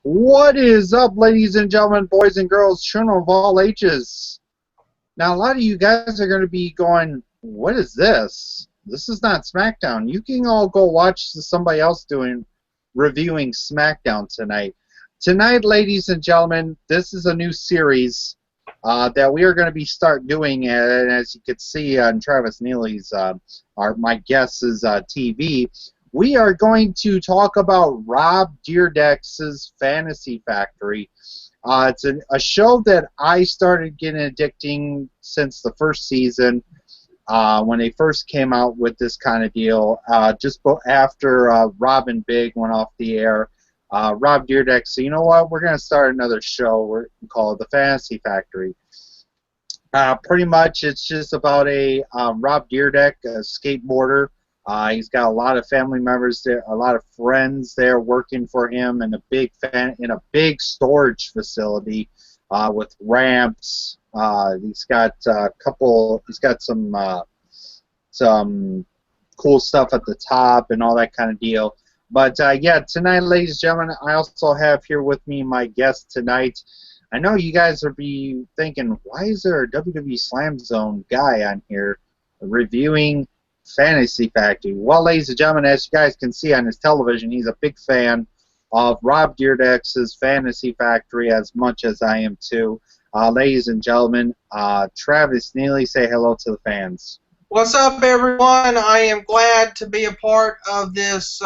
What is up, ladies and gentlemen, boys and girls, children of all ages? Now, a lot of you guys are going to be going, what is this? This is not SmackDown. You can all go watch somebody else reviewing SmackDown tonight. Tonight, ladies and gentlemen, this is a new series that we are going to be start doing, and as you can see on Travis Neely's, my guest's TV, we are going to talk about Rob Dyrdek's Fantasy Factory. It's a show that I started getting addicting since the first season when they first came out with this kind of deal. Just after Rob and Big went off the air, Rob Dyrdek said, you know what, we're going to start another show. We're going to call it The Fantasy Factory. Pretty much it's just about a Rob Dyrdek, a skateboarder. He's got a lot of family members there, a lot of friends there working for him in a big storage facility with ramps. He's got some cool stuff at the top and all that kind of deal. But yeah, tonight, ladies and gentlemen, I also have here with me my guest tonight. I know you guys will be thinking, why is there a WWE Slam Zone guy on here reviewing Fantasy Factory? Well, ladies and gentlemen, as you guys can see on his television, he's a big fan of Rob Dyrdek's Fantasy Factory as much as I am too. Ladies and gentlemen, Travis Neely, say hello to the fans. What's up, everyone? I am glad to be a part of this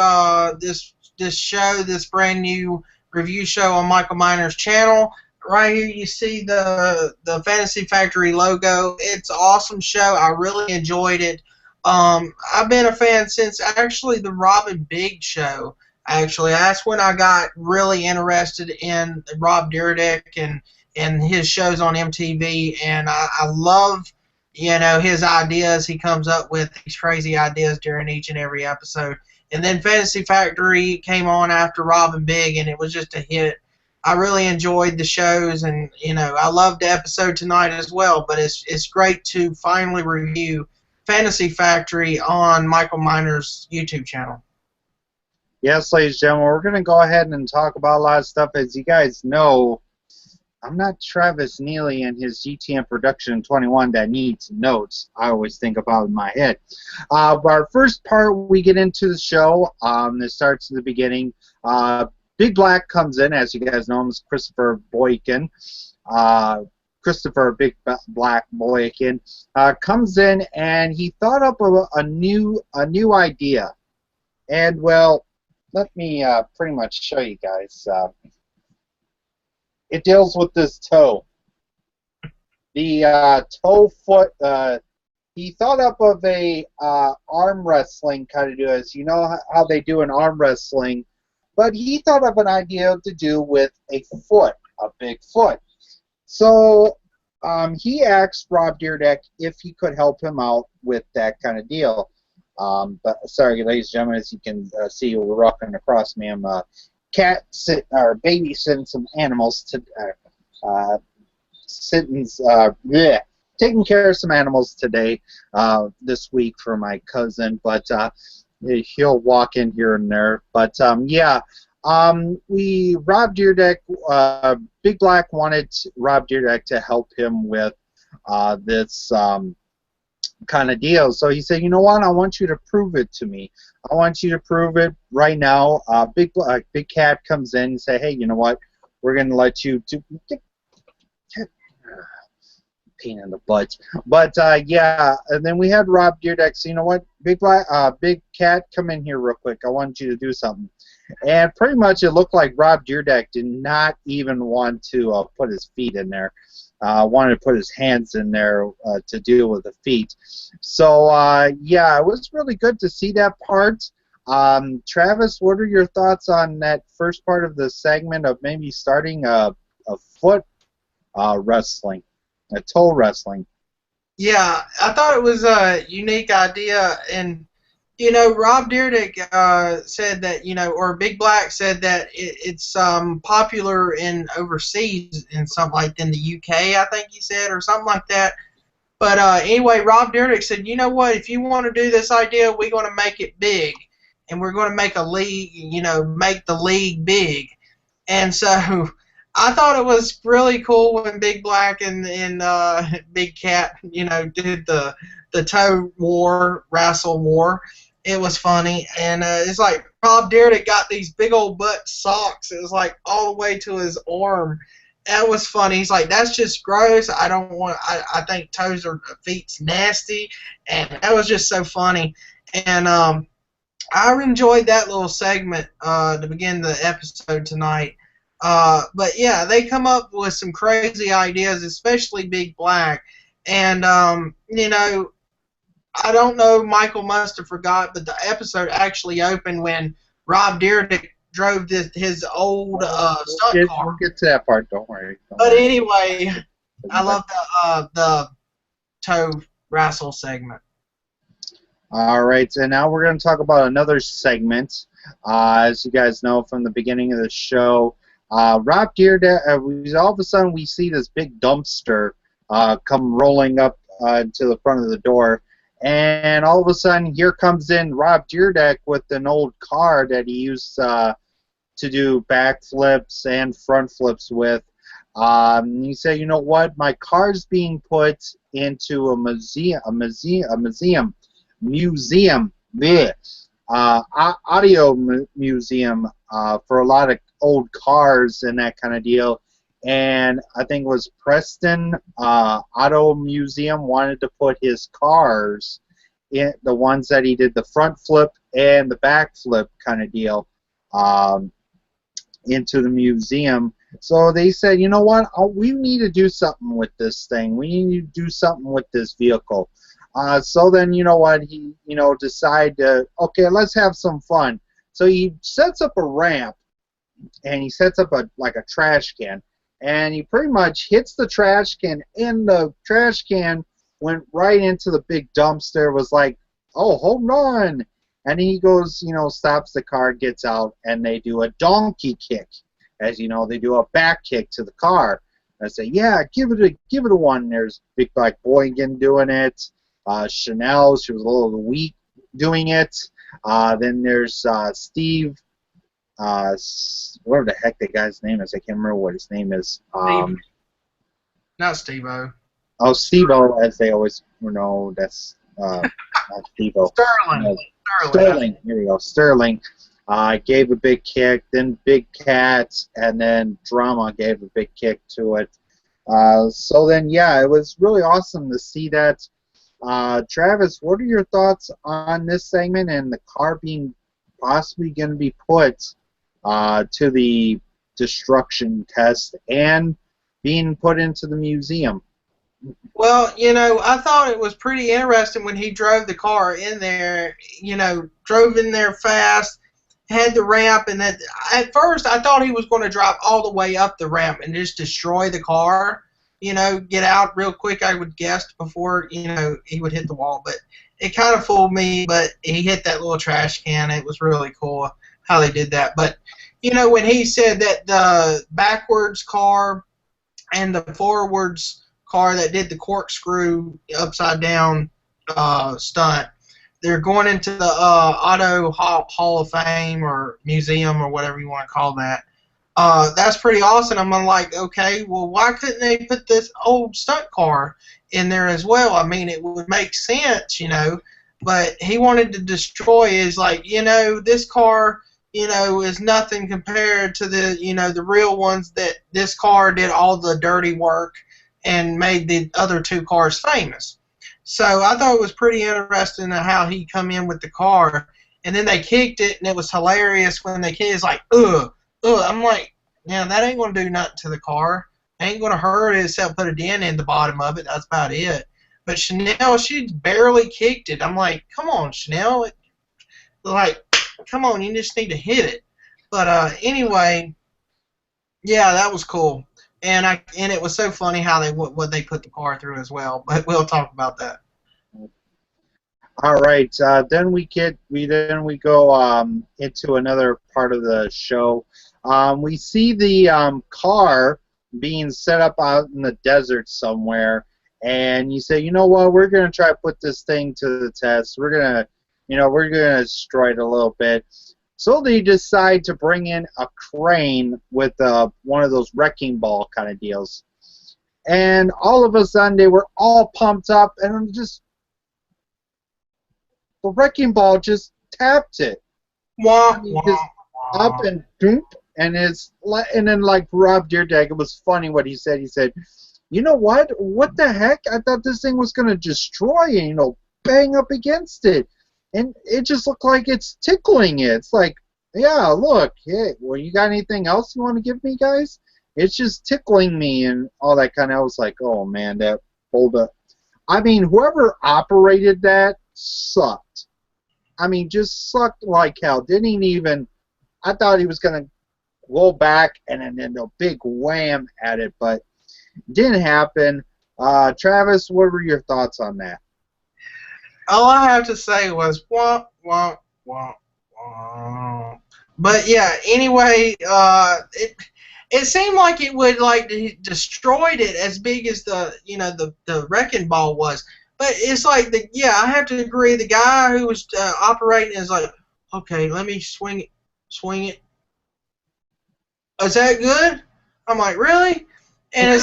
this show, this brand new review show on Michael Miner's channel. Right here you see the Fantasy Factory logo. It's an awesome show. I really enjoyed it. I've been a fan since actually the Rob and Big show. Actually, that's when I got really interested in Rob Dyrdek and his shows on MTV, and I love, you know, his ideas. He comes up with these crazy ideas during each and every episode. And then Fantasy Factory came on after Rob and Big, and it was just a hit. I really enjoyed the shows, and you know, I loved the episode tonight as well. But it's great to finally review Fantasy Factory on Michael Miner's YouTube channel. Yes, ladies and gentlemen, we're going to go ahead and talk about a lot of stuff. As you guys know, I'm not Travis Neely and his GTM Production 21 that needs notes. I always think about in my head. But our first part, we get into the show. It starts at the beginning. Big Black comes in, as you guys know him, is Christopher Boykin. Christopher Big Black Boykin comes in, and he thought up a new idea. And well, let me pretty much show you guys. It deals with this toe. The toe foot. He thought up of a arm wrestling kind of deal, as you know how they do in arm wrestling. But he thought of an idea to do with a foot, a big foot. So he asked Rob Dyrdek if he could help him out with that kind of deal. But sorry, ladies and gentlemen, as you can see, we're rocking across me. I'm babysitting some animals taking care of some animals today, this week for my cousin. But he'll walk in here and there. But yeah, Rob Dyrdek, Big Black wanted Rob Dyrdek to help him with this kind of deal. So he said, you know what, I want you to prove it to me. I want you to prove it right now. Big Cat comes in and say, hey, you know what, we're going to let you do pain in the butt. But yeah, and then we had Rob Dyrdek say, you know what, Big Cat, come in here real quick. I want you to do something. And pretty much it looked like Rob Dyrdek did not even want to put his feet in there. Wanted to put his hands in there to deal with the feet. So yeah, it was really good to see that part. Travis, what are your thoughts on that first part of the segment of maybe starting a foot wrestling, a toe wrestling? Yeah, I thought it was a unique idea, and you know, Rob Dyrdek said that, you know, or Big Black said that it's popular in overseas in something like in the UK, I think he said, or something like that. But anyway, Rob Dyrdek said, you know what, if you want to do this idea, we're going to make it big. and we're going to make a league, make the league big. And so I thought it was really cool when Big Black and Big Cat, did the toe war, wrestle war. It was funny, and it's like Rob Dyrdek got these big old butt socks. It was like all the way to his arm. That was funny. He's like, that's just gross. I don't want. I think toes or feet's nasty, and that was just so funny. And I enjoyed that little segment to begin the episode tonight. But yeah, they come up with some crazy ideas, especially Big Black. And I don't know, Michael must have forgot, but the episode actually opened when Rob Dyrdek drove his old stunt car. We'll get to that part. Don't worry. But anyway, I love the toe wrestle segment. All right, so now we're going to talk about another segment. As you guys know from the beginning of the show, Rob Dyrdek, all of a sudden we see this big dumpster come rolling up to the front of the door, and all of a sudden here comes in Rob Dyrdek with an old car that he used to do backflips and front flips with. He said, you know what, my car's being put into a museum, audio museum for a lot of old cars and that kind of deal. And I think it was Preston Auto Museum wanted to put his cars, in the ones that he did the front flip and the back flip kind of deal, into the museum. So they said, you know what, we need to do something with this thing. We need to do something with this vehicle. So then, you know what, he, decide to, okay, let's have some fun. So he sets up a ramp, and he sets up a trash can, and he pretty much hits the trash can, and the trash can went right into the big dumpster. It was like, oh, hold on. And he goes, stops the car, gets out, and they do a donkey kick. As you know, they do a back kick to the car. I say, yeah, give it a one. There's Big Black Boygan doing it. Chanel, she was a little weak doing it. Then there's Steve, whatever the heck the guy's name is. I can't remember what his name is. Not Steve-O. Oh, Steve-O, as they always know. That's not Steve-O. Sterling. Here we go. Sterling gave a big kick. Then Big Cat, and then Drama gave a big kick to it. So then, yeah, it was really awesome to see that. Travis, what are your thoughts on this segment and the car being possibly going to be put to the destruction test and being put into the museum? Well, I thought it was pretty interesting when he drove the car in there, drove in there fast, had the ramp, and that at first I thought he was going to drop all the way up the ramp and just destroy the car. Get out real quick, I would guess, before, he would hit the wall. But it kind of fooled me, but he hit that little trash can. It was really cool how they did that. But, when he said that the backwards car and the forwards car that did the corkscrew upside down stunt, they're going into the Auto Hall of Fame or museum or whatever you want to call that. That's pretty awesome. I'm like, okay, well, why couldn't they put this old stunt car in there as well? I mean, it would make sense, but he wanted to destroy is like, this car, is nothing compared to the real ones that this car did all the dirty work and made the other two cars famous. So I thought it was pretty interesting how he come in with the car, and then they kicked it, and it was hilarious when they kicked it. It's like, ugh. I'm like, yeah, that ain't going to do nothing to the car. It ain't going to hurt it except put a dent in the bottom of it. That's about it. But Chanel, she barely kicked it. I'm like, come on, Chanel. Come on, you just need to hit it. But anyway, yeah, that was cool. And it was so funny how what they put the car through as well. But we'll talk about that. All right. Then we go into another part of the show. We see the car being set up out in the desert somewhere, and you say, you know what, we're going to try to put this thing to the test. We're going to You know, we're going to destroy it a little bit. So they decide to bring in a crane with one of those wrecking ball kind of deals. And all of a sudden, they were all pumped up, and just the wrecking ball just tapped it. Wah, Just up and boom, and then like Rob Dyrdek, it was funny what he said. He said, "You know what? What the heck? I thought this thing was gonna destroy it. You know, bang up against it, and it just looked like it's tickling it. It's like, yeah, look, hey, well, you got anything else you want to give me, guys? It's just tickling me and all that kind of." I was like, oh man, that hold up. I mean, whoever operated that sucked. I mean, just sucked like hell. Didn't even. I thought he was gonna roll back and then a big wham at it, but it didn't happen. Travis, what were your thoughts on that? All I have to say was wah, wah, wah, wah. But yeah, anyway, it seemed like it would like destroyed it as big as the wrecking ball was. But it's like I have to agree. The guy who was operating is like, okay, let me swing it. Is that good? I'm like, really? And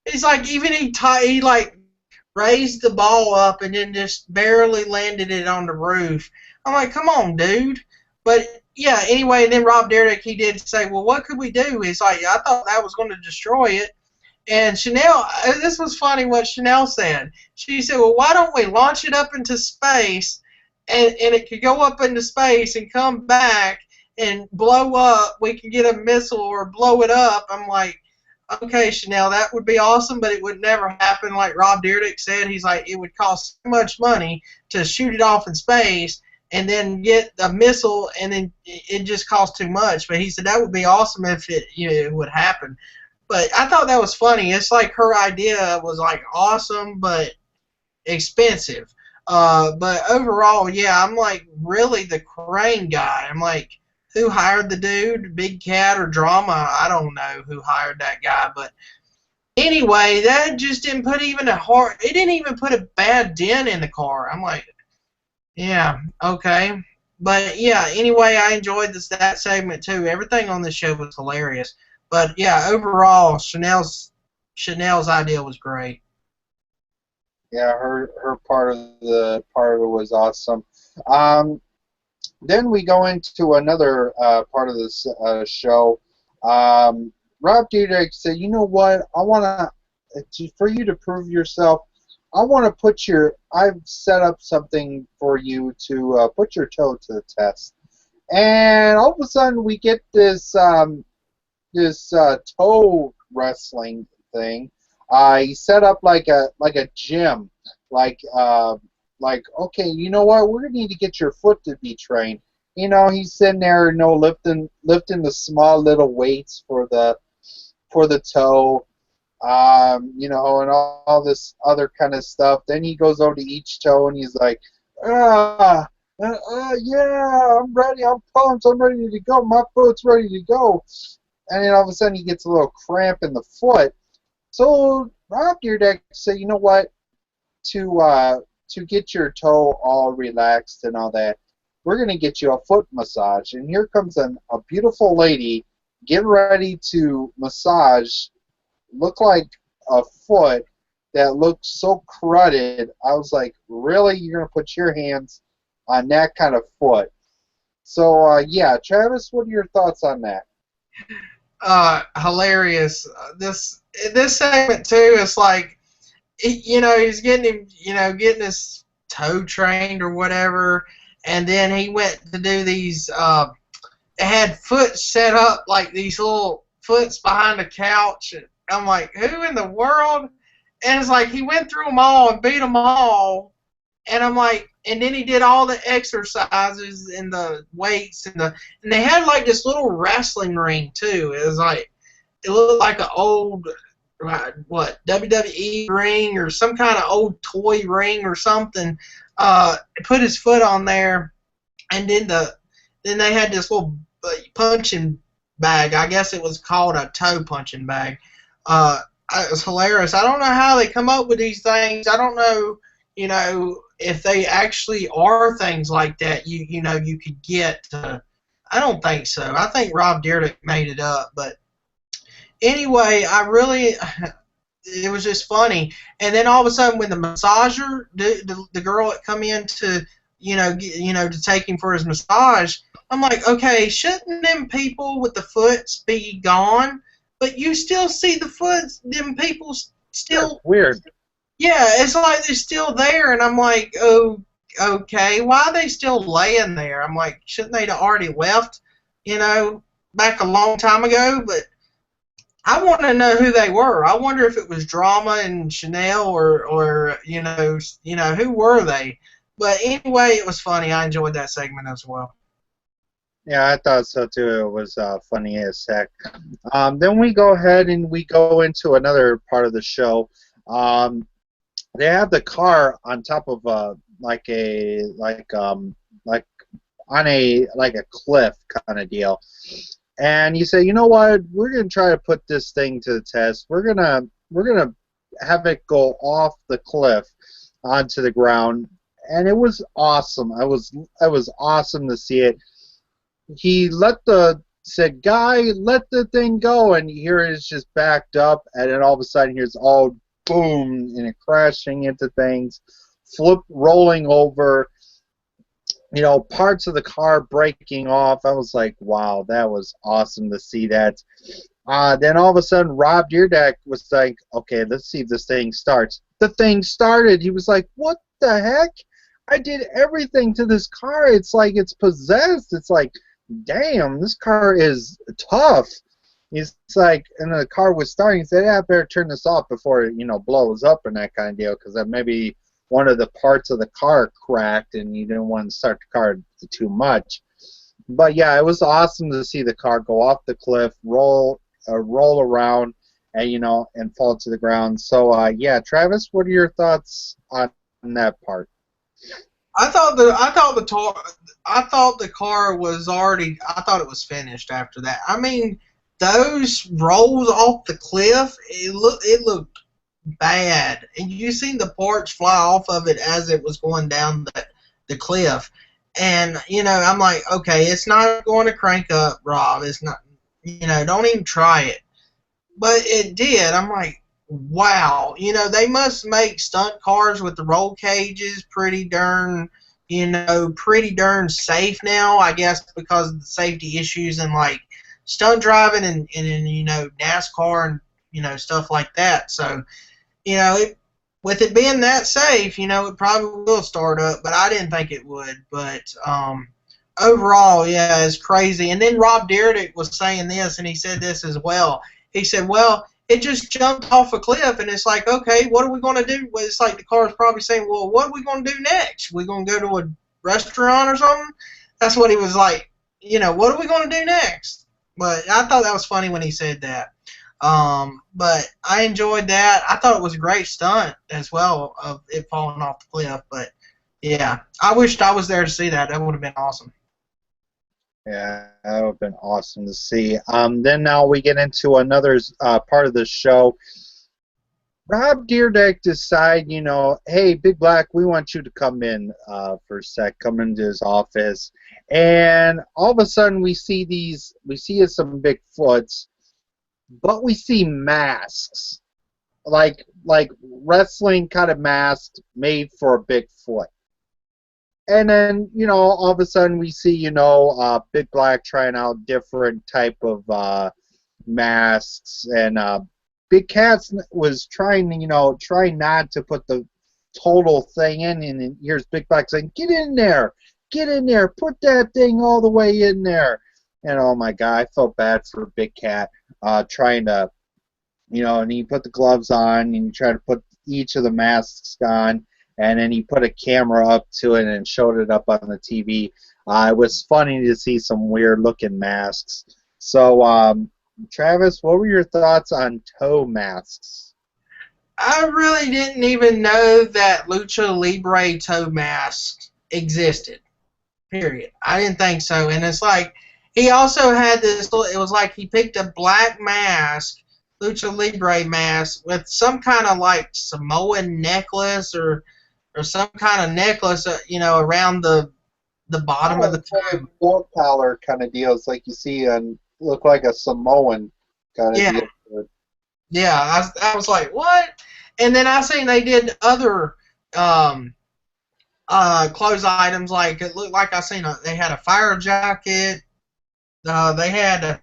it's like even he like raised the ball up and then just barely landed it on the roof. I'm like, come on, dude. But yeah, anyway, and then Rob Dyrdek, he did say, well, what could we do? It's like, I thought that was going to destroy it. And Chanel, this was funny what Chanel said. She said, well, why don't we launch it up into space, and it could go up into space and come back and blow up. We can get a missile or blow it up. I'm like, okay, Chanel, that would be awesome, but it would never happen. Like Rob Dyrdek said, he's like, it would cost so much money to shoot it off in space and then get a missile, and then it just costs too much. But he said that would be awesome if it would happen. But I thought that was funny. It's like her idea was like awesome but expensive. But overall, yeah, I'm like really the crane guy. I'm like, who hired the dude? Big Cat or Drama? I don't know who hired that guy. But anyway, that just didn't put even it didn't even put a bad dent in the car. I'm like, yeah, okay. But yeah, anyway, I enjoyed that segment too. Everything on this show was hilarious. But yeah, overall, Chanel's idea was great. Yeah, her part of it was awesome. Then we go into another part of this show. Rob Dyrdek said, "You know what? I want for you to prove yourself. I want to I've set up something for you to put your toe to the test." And all of a sudden, we get this toe wrestling thing. He set up like a gym, like okay, you know what? We're gonna need to get your foot to be trained. You know, he's sitting there, lifting the small little weights for the toe, and all this other kind of stuff. Then he goes over to each toe and he's like, yeah, I'm ready. I'm pumped. I'm ready to go. My foot's ready to go. And then all of a sudden he gets a little cramp in the foot. So Rob Dyrdek said, you know what? To get your toe all relaxed and all that, we're going to get you a foot massage. And here comes a beautiful lady getting ready to massage, look like a foot that looked so cruddy. I was like, really? You're going to put your hands on that kind of foot? So, yeah, Travis, what are your thoughts on that? Hilarious. This segment too is like, he's getting his toe trained or whatever, and then he went to do these. It had foot set up like these little foots behind the couch. And I'm like, who in the world? And it's like he went through them all and beat them all. And I'm like, and then he did all the exercises and the weights and they had like this little wrestling ring too. It looked like an old WWE ring or some kind of old toy ring or something. Put his foot on there, and then they had this little punching bag. I guess it was called a toe punching bag. It was hilarious. I don't know how they come up with these things. I don't know. if they actually are things like that, you could get. I don't think so. I think Rob Dyrdek made it up, but anyway, it was just funny. And then all of a sudden, when the massager, the girl that come in to, to take him for his massage, I'm like, okay, shouldn't them people with the foots be gone? But you still see the foots, them people still. That's weird. Yeah, it's like they're still there, and I'm like, oh, okay, why are they still laying there? I'm like, shouldn't they have already left, back a long time ago? But I want to know who they were. I wonder if it was Drama and Chanel or who were they? But anyway, it was funny. I enjoyed that segment as well. Yeah, I thought so too. It was funny as heck. Then we go ahead and we go into another part of the show. They have the car on top of like on a cliff kind of deal. And you say, you know what? We're gonna try to put this thing to the test. We're gonna have it go off the cliff onto the ground, and it was awesome. It was awesome to see it. He said, "Guy, let the thing go," and here it's just backed up, and then all of a sudden here's all boom, and it crashing into things, rolling over. Parts of the car breaking off. I was like, wow, that was awesome to see that. Then all of a sudden, Rob Dyrdek was like, okay, let's see if this thing starts. The thing started. He was like, what the heck? I did everything to this car. It's like it's possessed. It's like, damn, this car is tough. He's like, and the car was starting. He said, yeah, I better turn this off before it, blows up and that kind of deal, because that maybe one of the parts of the car cracked and you didn't want to start the car too much. But yeah, it was awesome to see the car go off the cliff, roll around, and and fall to the ground. So yeah, Travis, what are your thoughts on that part? I thought the car was already. I thought it was finished after that. I mean, those rolls off the cliff, it looked bad, and you seen the parts fly off of it as it was going down the cliff, and I'm like, okay, it's not going to crank up, Rob. It's not, don't even try it. But it did. I'm like, wow, they must make stunt cars with the roll cages pretty darn safe now, I guess, because of the safety issues and like stunt driving and NASCAR and stuff like that. So with it being that safe, it probably will start up, but I didn't think it would. But overall, yeah, it's crazy. And then Rob Dyrdek was saying this, and he said this as well. He said, well, it just jumped off a cliff, and it's like, okay, what are we going to do? Well, it's like the car's probably saying, well, what are we going to do next? We going to go to a restaurant or something? That's what he was like, what are we going to do next? But I thought that was funny when he said that. But I enjoyed that. I thought it was a great stunt as well of it falling off the cliff. But yeah, I wished I was there to see that. That would have been awesome. Yeah, that would have been awesome to see. Then now we get into another part of the show. Rob Dyrdek decide, hey, Big Black, we want you to come in for a sec, come into his office. And all of a sudden we see some Bigfoots, but we see masks, like wrestling kind of masks made for a Bigfoot. And then, all of a sudden we see, Big Black trying out different type of masks, and Big Cat was trying not to put the total thing in, and here's Big Black saying, get in there, put that thing all the way in there. And oh my God, I felt bad for Big Cat trying to, and he put the gloves on, and he tried to put each of the masks on, and then he put a camera up to it and showed it up on the TV. It was funny to see some weird-looking masks. So, Travis, what were your thoughts on toe masks? I really didn't even know that Lucha Libre toe masks existed. Period. I didn't think so. And it's like, he also had this, it was like he picked a black mask, Lucha Libre mask, with some kind of like Samoan necklace or or some kind of necklace, you know, around the bottom of the toe. Dog collar kind of deals, like you see, and look like a Samoan kind of Yeah, deal. yeah. I was like, what? And then I seen they did other um, clothes items. Like it looked like I seen they had a fire jacket. They had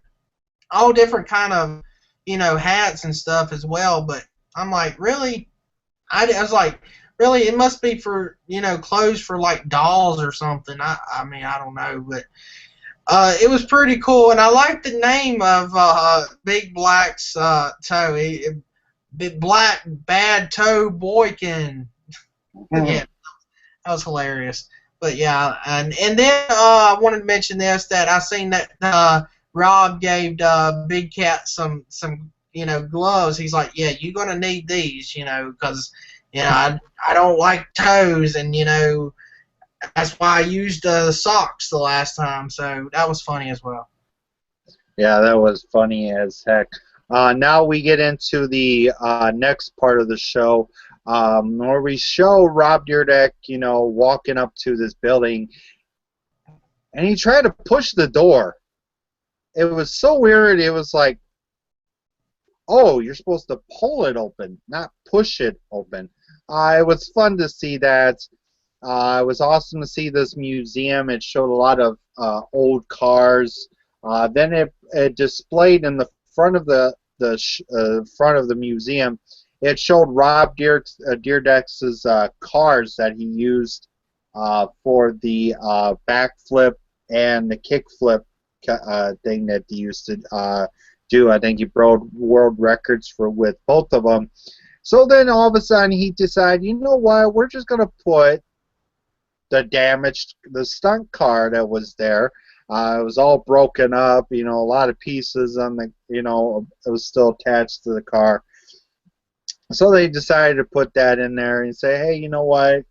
all different kind of, you know, hats and stuff as well. But I'm like, really? I was like, really? It must be for, you know, clothes for like dolls or something. I mean, I don't know, but it was pretty cool, and I like the name of Big Black's toe. Big Black Bad Toe Boykin. Yeah, that was hilarious. But yeah, and then I wanted to mention this, that I seen that Rob gave Big Cat some, you know, gloves. He's like, yeah, you're gonna need these, you know, because, you know, I don't like toes, and, you know, that's why I used socks the last time. So that was funny as well. Yeah, that was funny as heck. Now we get into the next part of the show, where we show Rob Dyrdek, you know, walking up to this building, and he tried to push the door. It was so weird. It was like, oh, you're supposed to pull it open, not push it open. It was fun to see that. It was awesome to see this museum. It showed a lot of old cars. Then it displayed in the front of the front of the museum. It showed Rob Dyrdek's cars that he used for the backflip and the kickflip thing that he used to do. I think he broke world records with both of them. So then all of a sudden he decided, you know what, we're just going to put the stunt car that was there. It was all broken up, you know, a lot of pieces on the, you know, it was still attached to the car. So they decided to put that in there and say, hey, you know what,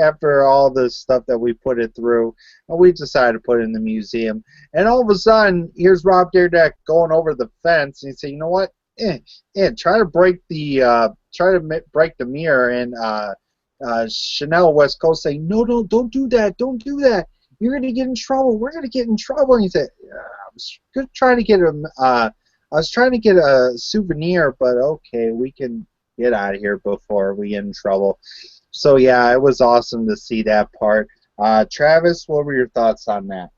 after all this stuff that we put it through, we decided to put it in the museum. And all of a sudden, here's Rob Dyrdek going over the fence, and he said, you know what, try to break the mirror, and Chanel West Coast saying, no, don't do that, don't do that. You're gonna get in trouble. We're gonna get in trouble. And he said, I was trying to get a souvenir, but okay, we can get out of here before we get in trouble. So yeah, it was awesome to see that part. Travis, what were your thoughts on that?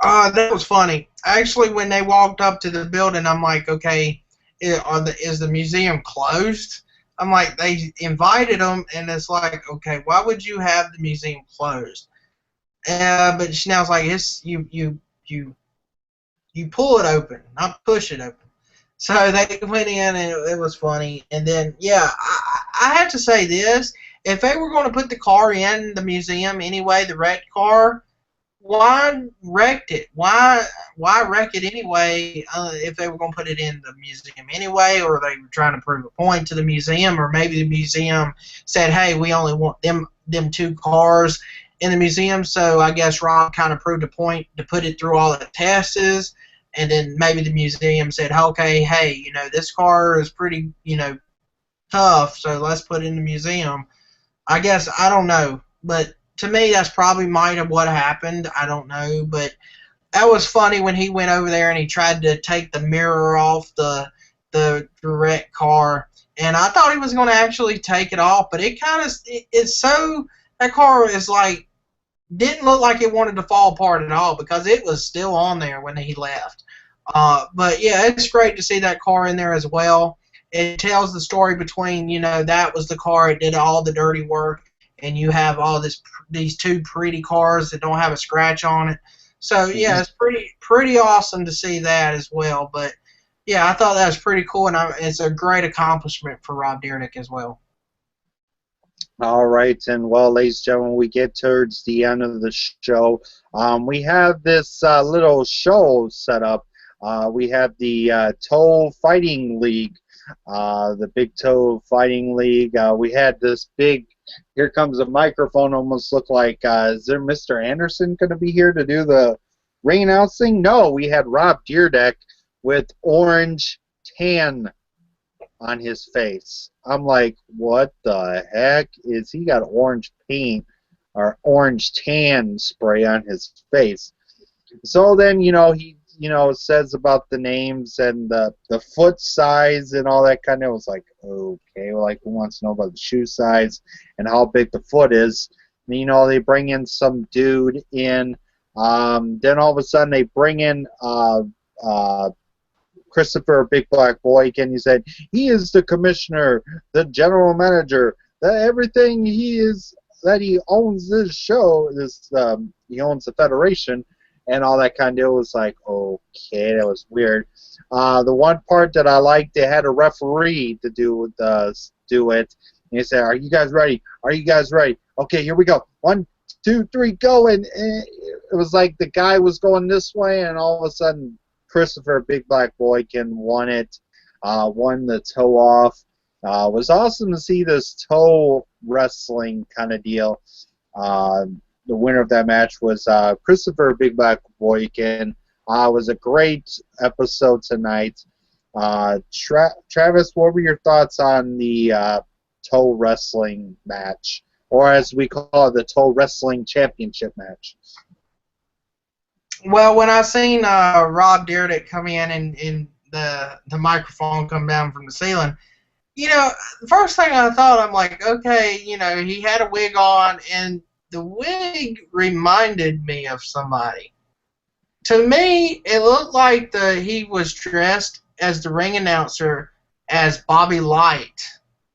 That was funny. Actually, when they walked up to the building, I'm like, okay, is the museum closed? I'm like, they invited them, and it's like, okay, why would you have the museum closed? But Chanel's like, it's you pull it open, not push it open. So they went in, and it was funny. And then, yeah, I have to say this: if they were going to put the car in the museum anyway, the wrecked car, why wrecked it? Why wreck it anyway? If they were going to put it in the museum anyway, or they were trying to prove a point to the museum, or maybe the museum said, "Hey, we only want them two cars in the museum." So I guess Rob kind of proved a point to put it through all the tests, and then maybe the museum said, "Okay, hey, you know, this car is pretty, you know, tough, so let's put it in the museum." I guess, I don't know, but to me, that's probably might have what happened. I don't know, but that was funny when he went over there and he tried to take the mirror off the direct car, and I thought he was going to actually take it off, but it kind of it's so, that car is like, didn't look like it wanted to fall apart at all, because it was still on there when he left. But yeah, it's great to see that car in there as well. It tells the story between, you know, that was the car, it did all the dirty work, and you have all these two pretty cars that don't have a scratch on it. So yeah, it's pretty awesome to see that as well. But yeah, I thought that was pretty cool, and it's a great accomplishment for Rob Dyrdek as well. All right, and well, ladies and gentlemen, we get towards the end of the show. We have this little show set up. We have the Toe Fighting League, the Big Toe Fighting League. We had this big, here comes a microphone, almost looked like, is there Mr. Anderson going to be here to do the ring announcing? No, we had Rob Dyrdek with orange tan on his face. I'm like, what the heck is he got orange paint or orange tan spray on his face? So then, he, says about the names and the foot size and all that kind of. I was like, okay, well, like, who wants to know about the shoe size and how big the foot is? And, they bring in some dude in. Then all of a sudden they bring in Christopher Big Black Boy again. He said he is the commissioner, the general manager, that everything he is, that he owns this show, he owns the federation, and all that kind of deal. Was like, okay, that was weird. The one part that I liked, they had a referee to do it. And he said, "Are you guys ready? Are you guys ready? Okay, here we go. 1, 2, 3, go!" And it was like the guy was going this way, and all of a sudden, Christopher Big Black Boykin won it. Won the toe off. Was awesome to see this toe wrestling kind of deal. The winner of that match was Christopher Big Black Boykin. It was a great episode tonight. Travis, what were your thoughts on the toe wrestling match, or as we call it, the toe wrestling championship match? Well, when I seen Rob Dyrdek come in and the microphone come down from the ceiling, the first thing I thought, I'm like, okay, he had a wig on, and the wig reminded me of somebody. To me, it looked like he was dressed as the ring announcer as Bobby Light,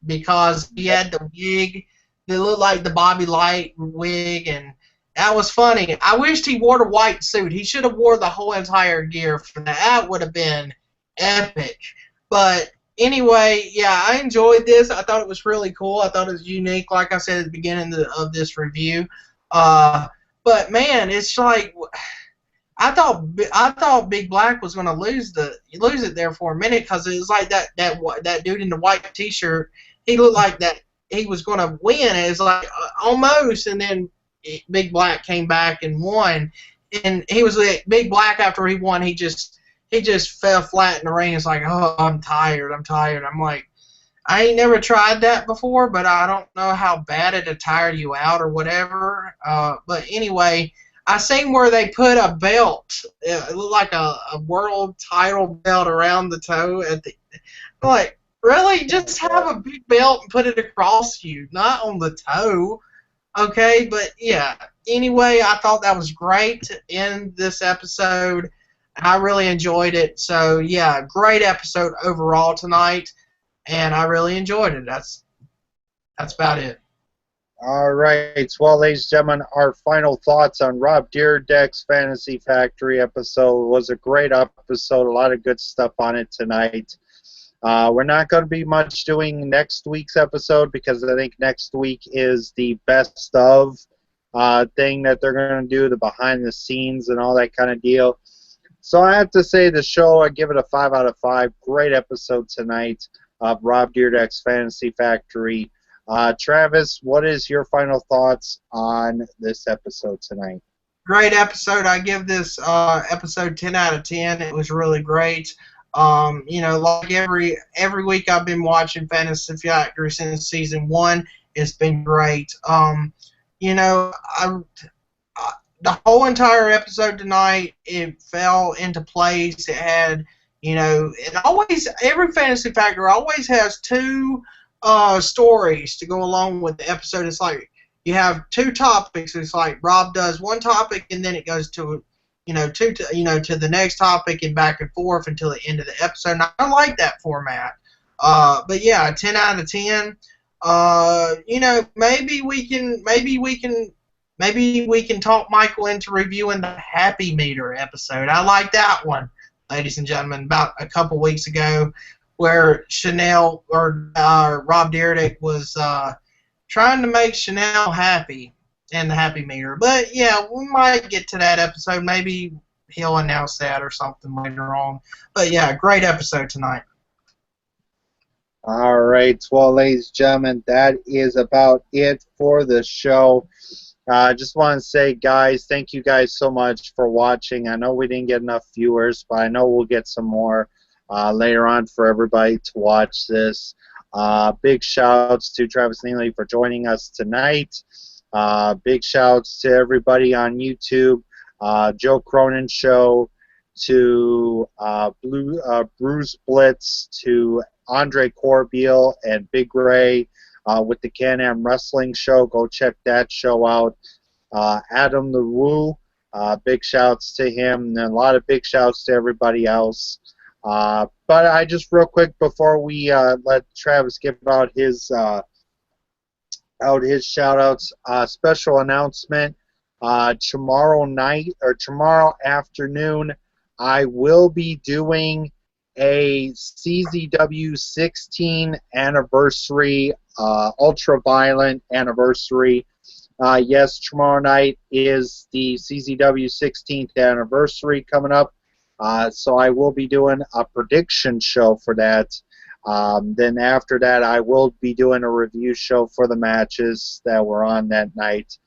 because he had the wig that looked like the Bobby Light wig, and that was funny. I wished he wore the white suit. He should have wore the whole entire gear for that. That would have been epic. But anyway, yeah, I enjoyed this. I thought it was really cool. I thought it was unique, like I said at the beginning of this review. But man, it's like I thought Big Black was going to lose it there for a minute, because it was like that dude in the white T-shirt. He looked like that he was going to win. It was like almost, and then Big Black came back and won. And he was like, Big Black, after he won, he just fell flat in the ring. It's like, oh, I'm tired. I'm like, I ain't never tried that before, but I don't know how bad it'd tire you out or whatever. But anyway, I seen where they put a belt. It looked like a world title belt around the toe. I'm like, really? Just have a big belt and put it across you, not on the toe. Okay, but yeah. Anyway, I thought that was great in this episode. I really enjoyed it. So yeah, great episode overall tonight, and I really enjoyed it. That's about it. All right. Well, ladies and gentlemen, our final thoughts on Rob Dyrdek's Fantasy Factory episode. Was a great episode. A lot of good stuff on it tonight. We're not going to be much doing next week's episode, because I think next week is the best of thing that they're going to do, the behind the scenes and all that kind of deal. So I have to say the show, I give it a 5 out of 5. Great episode tonight of Rob Dyrdek's Fantasy Factory. Travis, what is your final thoughts on this episode tonight? Great episode. I give this episode 10 out of 10. It was really great. Like every week I've been watching Fantasy Factory since season 1. It's been great. The whole entire episode tonight, it fell into place. It had, every Fantasy Factory always has 2 stories to go along with the episode. It's like you have 2 topics. It's like Rob does one topic, and then it goes to to the next topic and back and forth until the end of the episode. And I like that format. But yeah, 10 out of 10. Maybe we can talk Michael into reviewing the Happy Meter episode. I like that one, ladies and gentlemen. About a couple weeks ago, where Chanel or Rob Dyrdek was trying to make Chanel happy in the Happy Meter. But yeah, we might get to that episode. Maybe he'll announce that or something later on. But yeah, great episode tonight. All right. Well, ladies and gentlemen, that is about it for the show. I just want to say, guys, thank you guys so much for watching. I know we didn't get enough viewers, but I know we'll get some more. later on for everybody to watch this. Big shouts to Travis Neely for joining us tonight. Big shouts to everybody on YouTube, Joe Cronin Show, to Bruce Blitz, to Andre Corbeil and Big Ray with the Can-Am Wrestling Show. Go check that show out. Adam the Woo, big shouts to him, and a lot of big shouts to everybody else. But I just real quick before we let Travis give out his shout outs, special announcement. Tomorrow night or tomorrow afternoon, I will be doing a CZW 16 anniversary, ultra-violent anniversary. Yes, tomorrow night is the CZW 16th anniversary coming up, so I will be doing a prediction show for that. Then after that, I will be doing a review show for the matches that were on that night.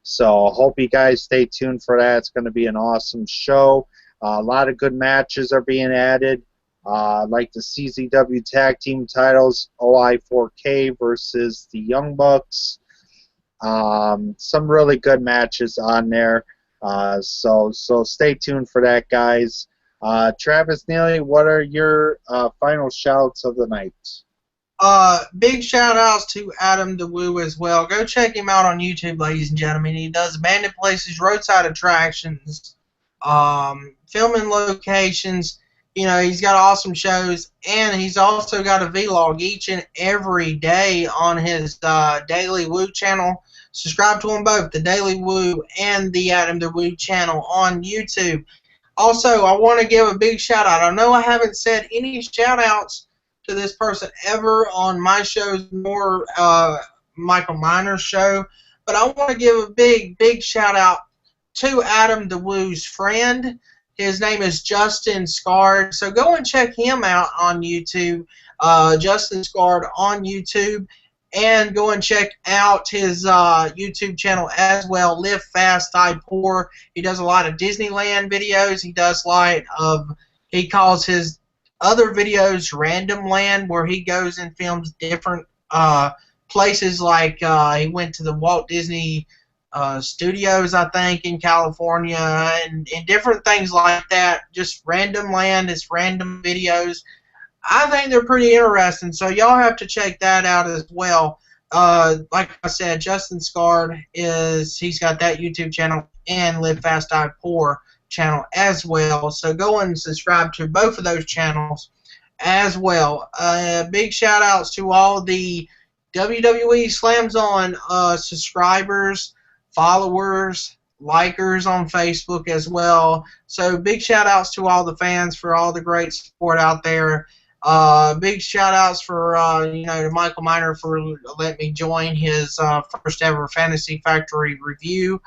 So hope you guys stay tuned for that. It's going to be an awesome show. A lot of good matches are being added, like the CZW Tag Team titles, OI4K versus the Young Bucks. Some really good matches on there. So stay tuned for that, guys. Travis Neely, what are your final shouts of the night? Big shout outs to Adam the Woo as well. Go check him out on YouTube, ladies and gentlemen. He does abandoned places, roadside attractions, filming locations. You know, he's got awesome shows, and he's also got a vlog each and every day on his Daily Woo channel. Subscribe to them both, the Daily Woo and the Adam the Woo channel on YouTube. Also, I want to give a big shout out. I know I haven't said any shout outs to this person ever on my shows, nor Michael Miner's show, but I want to give a big shout out to Adam the Woo's friend. His name is Justin Scard, so go and check him out on YouTube, Justin Scard on YouTube, and go and check out his YouTube channel as well, Live Fast, Die Poor. He does a lot of Disneyland videos. He does he calls his other videos Random Land, where he goes and films different places, like he went to the Walt Disney Studios, I think, in California, and different things like that. Just Random Land, it's random videos. I think they're pretty interesting, so y'all have to check that out as well. Like I said, Justin Scard he's got that YouTube channel and Live Fast Die Poor channel as well. So go and subscribe to both of those channels as well. Big shout outs to all the WWE Slams On subscribers, followers, likers on Facebook as well. So big shout outs to all the fans for all the great support out there. Big shout outs for to Michael Miner for letting me join his first ever Fantasy Factory review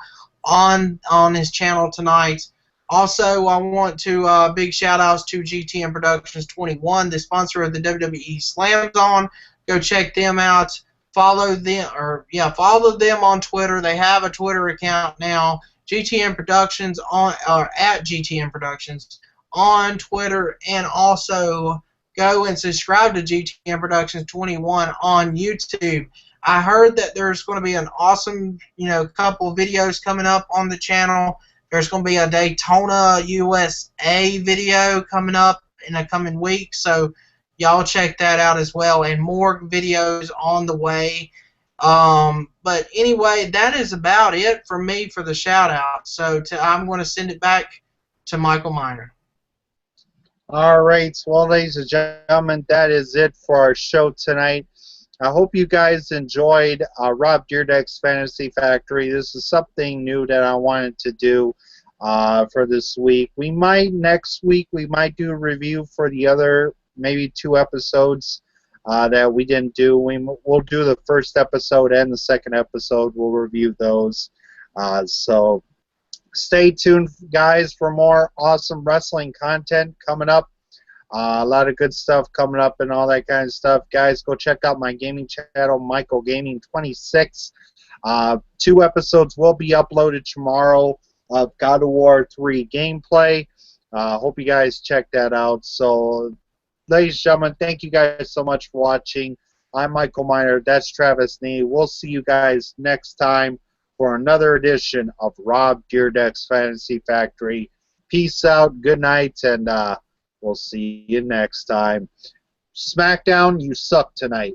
on his channel tonight. Also, I want to big shout outs to GTM Productions 21, the sponsor of the WWE Slam Zone. Go check them out. Follow them on Twitter. They have a Twitter account now. GTM Productions at GTM Productions on Twitter, and also go and subscribe to GTM Productions 21 on YouTube. I heard that there's going to be an awesome, couple videos coming up on the channel. There's going to be a Daytona USA video coming up in the coming week, so y'all check that out as well, and more videos on the way. But anyway, that is about it for me for the shout out. So I'm going to send it back to Michael Miner. All right, well, ladies and gentlemen, that is it for our show tonight. I hope you guys enjoyed Rob Dyrdek's Fantasy Factory. This is something new that I wanted to do for this week. Next week, we might do a review for the other maybe 2 episodes that we didn't do. We'll do the first episode and the second episode. We'll review those. So stay tuned, guys, for more awesome wrestling content coming up. A lot of good stuff coming up and all that kind of stuff. Guys, go check out my gaming channel, Michael Gaming 26. 2 episodes will be uploaded tomorrow of God of War 3 gameplay. Hope you guys check that out. So ladies and gentlemen, thank you guys so much for watching. I'm Michael Miner. That's Travis Nee. We'll see you guys next time for another edition of Rob Dyrdek's Fantasy Factory. Peace out, good night, and we'll see you next time. SmackDown, you suck tonight.